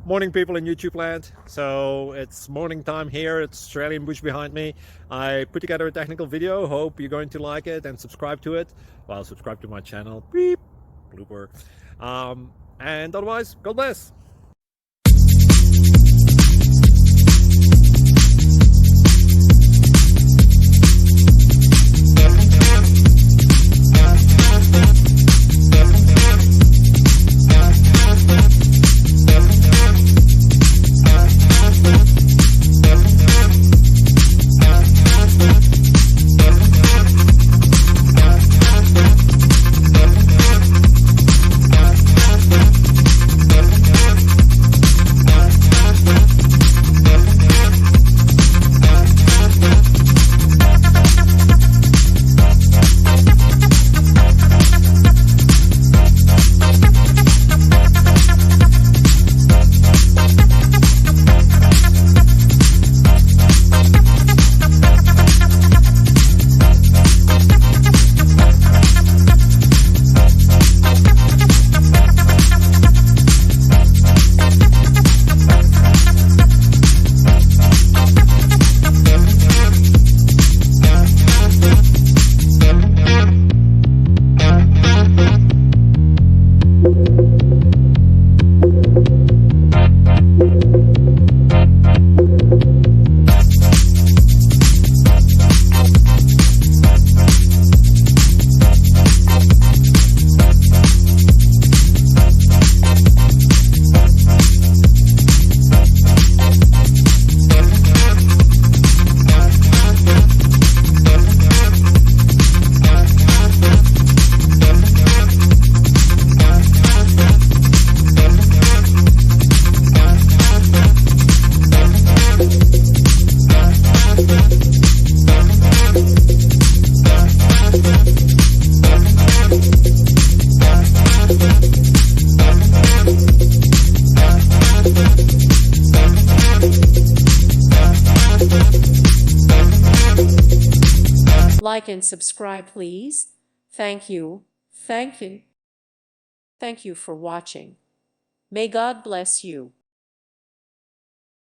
Morning, people in YouTube land. So it's morning time here. It's Australian bush behind me. I put together a technical video. Hope you're going to like it and subscribe to it. Well, subscribe to my channel. Beep, blooper. And otherwise, God bless. Like and subscribe, please. Thank you. Thank you. Thank you for watching. May God bless you.